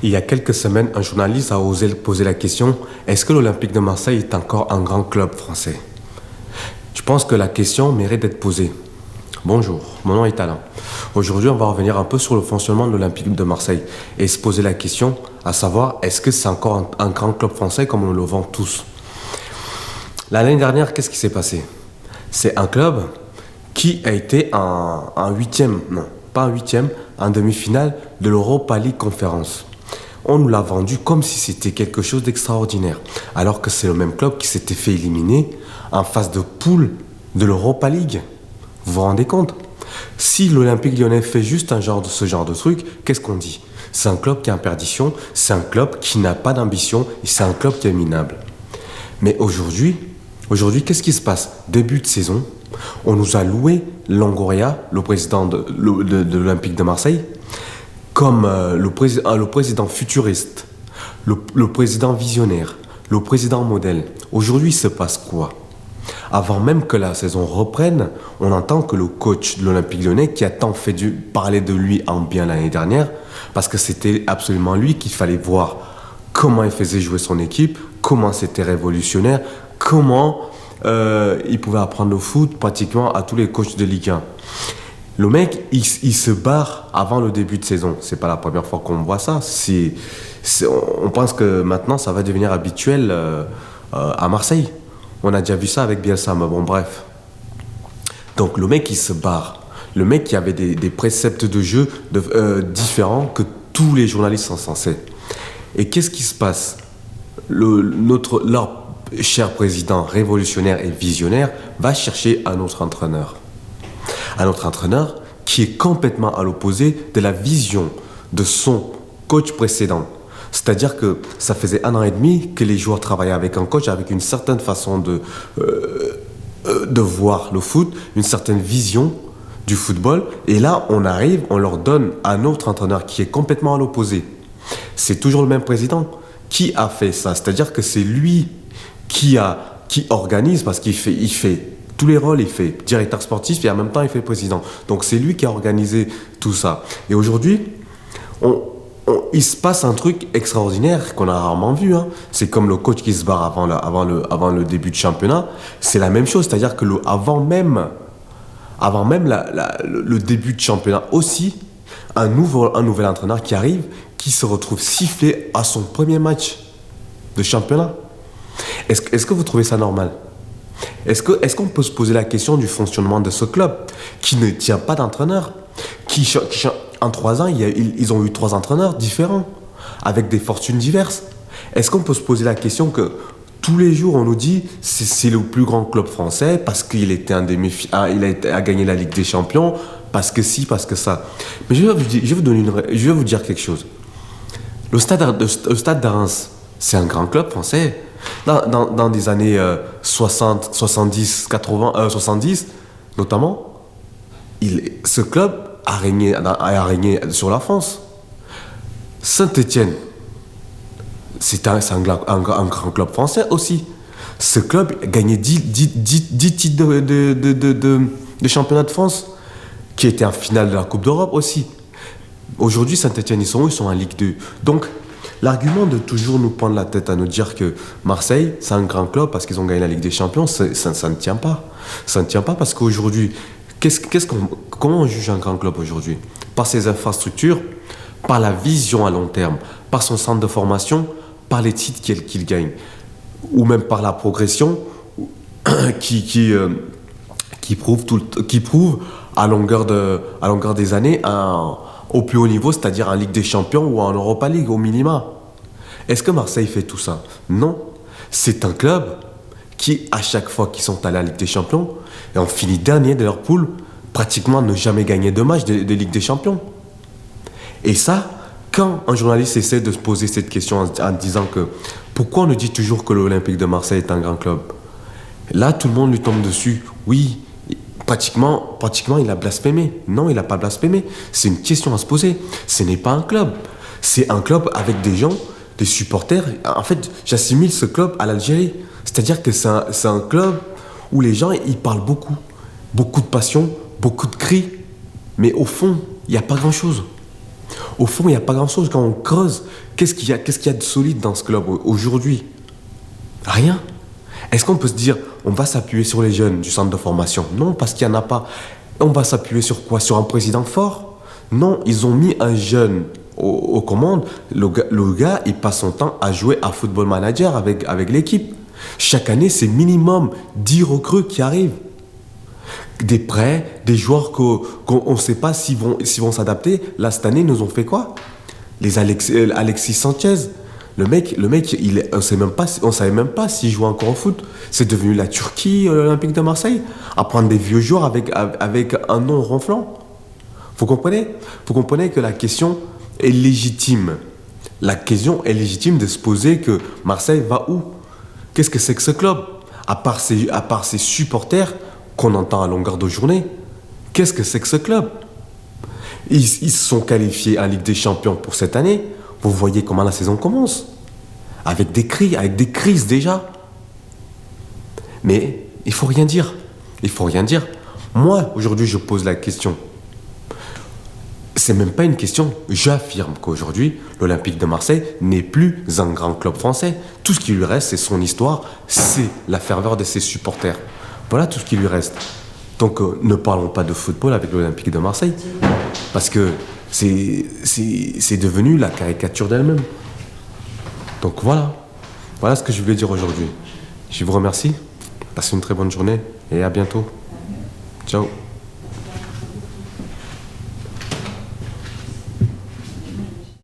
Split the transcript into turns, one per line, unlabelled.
Il y a quelques semaines, un journaliste a osé poser la question: est-ce que l'Olympique de Marseille est encore un grand club français? Je pense que la question mérite d'être posée. Bonjour, mon nom est Alain. Aujourd'hui, on va revenir un peu sur le fonctionnement de l'Olympique de Marseille et se poser la question, à savoir, est-ce que c'est encore un grand club français comme on le vend tous? L'année dernière, qu'est-ce qui s'est passé? C'est un club qui a été un huitième, non, pas un huitième, en demi-finale de l'Europa League Conférence. On nous l'a vendu comme si c'était quelque chose d'extraordinaire, alors que c'est le même club qui s'était fait éliminer en phase de poule de l'Europa League. Vous vous rendez compte? Si l'Olympique Lyonnais fait juste ce genre de truc, qu'est-ce qu'on dit? C'est un club qui est en perdition, c'est un club qui n'a pas d'ambition et c'est un club qui est minable. Mais aujourd'hui, qu'est-ce qui se passe? Début de saison, on nous a loué Longoria, le président de l'Olympique de Marseille, comme le président futuriste, le président visionnaire, le président modèle. Aujourd'hui, il se passe quoi? Avant même que la saison reprenne, on entend que le coach de l'Olympique Lyonnais, qui a tant fait parler de lui en bien l'année dernière, parce que c'était absolument lui qu'il fallait voir comment il faisait jouer son équipe, comment c'était révolutionnaire, comment il pouvait apprendre le foot pratiquement à tous les coachs de Ligue 1. Le mec, il se barre avant le début de saison. C'est pas la première fois qu'on voit ça. On pense que maintenant, ça va devenir habituel à Marseille. On a déjà vu ça avec Bielsa, mais bon, bref. Donc, le mec, il se barre. Le mec qui avait des préceptes de jeu différents que tous les journalistes sont censés. Et qu'est-ce qui se passe? Leur cher président révolutionnaire et visionnaire va chercher un autre entraîneur. Un autre entraîneur qui est complètement à l'opposé de la vision de son coach précédent. C'est-à-dire que ça faisait 1 an et demi que les joueurs travaillaient avec un coach avec une certaine façon de voir le foot, une certaine vision du football. Et là, on leur donne un autre entraîneur qui est complètement à l'opposé. C'est toujours le même président qui a fait ça. C'est-à-dire que c'est lui qui organise, parce qu'il fait tous les rôles, il fait directeur sportif et en même temps il fait président. Donc c'est lui qui a organisé tout ça. Et aujourd'hui, il se passe un truc extraordinaire qu'on a rarement vu. C'est comme le coach qui se barre avant le début de championnat. C'est la même chose, c'est-à-dire que avant même le début de championnat aussi, un nouvel entraîneur qui arrive, qui se retrouve sifflé à son premier match de championnat. Est-ce que vous trouvez ça normal? Est-ce qu'on peut se poser la question du fonctionnement de ce club qui ne tient pas d'entraîneur, en 3 ans, ils ont eu 3 entraîneurs différents, avec des fortunes diverses. Est-ce qu'on peut se poser la question que tous les jours, on nous dit c'est le plus grand club français parce qu'il était il a gagné la Ligue des Champions, parce que ci, parce que ça. Mais je vais vous dire quelque chose. Le Stade de Reims, c'est un grand club français. Dans des années 60, 70, 80, 70, notamment, ce club a régné sur la France. Saint-Étienne, c'est un grand club français aussi. Ce club a gagné 10 titres de championnat de France, qui était en finale de la Coupe d'Europe aussi. Aujourd'hui, Saint-Étienne, ils sont où? Ils sont en Ligue 2. Donc, l'argument de toujours nous prendre la tête à nous dire que Marseille, c'est un grand club parce qu'ils ont gagné la Ligue des Champions, ça ne tient pas. Ça ne tient pas parce qu'aujourd'hui, comment on juge un grand club aujourd'hui? Par ses infrastructures, par la vision à long terme, par son centre de formation, par les titres qu'il gagne, ou même par la progression qui prouve à longueur des années au plus haut niveau, c'est-à-dire en Ligue des Champions ou en Europa League au minima. Est-ce que Marseille fait tout ça? Non. C'est un club qui, à chaque fois qu'ils sont allés à la Ligue des Champions, et ont fini dernier de leur poule, pratiquement ne jamais gagner de match de Ligue des Champions. Et ça, quand un journaliste essaie de se poser cette question en disant que pourquoi on nous dit toujours que l'Olympique de Marseille est un grand club? Là, tout le monde lui tombe dessus. Oui, pratiquement, il a blasphémé. Non, il n'a pas blasphémé. C'est une question à se poser. Ce n'est pas un club. C'est un club avec des gens, des supporters. En fait, j'assimile ce club à l'Algérie. C'est-à-dire que c'est un club où les gens, ils parlent beaucoup. Beaucoup de passion, beaucoup de cris. Mais au fond, il n'y a pas grand-chose. Au fond, il n'y a pas grand-chose. Quand on creuse, qu'est-ce qu'il y a de solide dans ce club aujourd'hui? Rien. Est-ce qu'on peut se dire, on va s'appuyer sur les jeunes du centre de formation? Non, parce qu'il n'y en a pas. On va s'appuyer sur quoi? Sur un président fort? Non, ils ont mis un jeune aux commandes. Le gars, il passe son temps à jouer à Football Manager avec l'équipe. Chaque année, c'est minimum 10 recrues qui arrivent. Des prêts, des joueurs qu'on ne sait pas s'ils vont s'adapter. Là, cette année, ils nous ont fait quoi? Alexis Sanchez. Le mec, on ne savait même pas s'il jouait encore au foot. C'est devenu la Turquie, l'Olympique de Marseille. À prendre des vieux joueurs avec un nom ronflant. Vous comprenez que la question est légitime. La question est légitime de se poser que Marseille va où? Qu'est-ce que c'est que ce club? À part ses supporters qu'on entend à longueur de journée. Qu'est-ce que c'est que ce club? Ils se sont qualifiés en Ligue des Champions pour cette année. Vous voyez comment la saison commence. Avec des crises déjà. Mais il faut rien dire. Il faut rien dire. Moi, aujourd'hui, je pose la question. C'est même pas une question. J'affirme qu'aujourd'hui, l'Olympique de Marseille n'est plus un grand club français. Tout ce qui lui reste, c'est son histoire, c'est la ferveur de ses supporters. Voilà tout ce qui lui reste. Donc, ne parlons pas de football avec l'Olympique de Marseille. Parce que c'est devenu la caricature d'elle-même. Donc voilà. Voilà ce que je voulais dire aujourd'hui. Je vous remercie. Passez une très bonne journée et à bientôt. Ciao.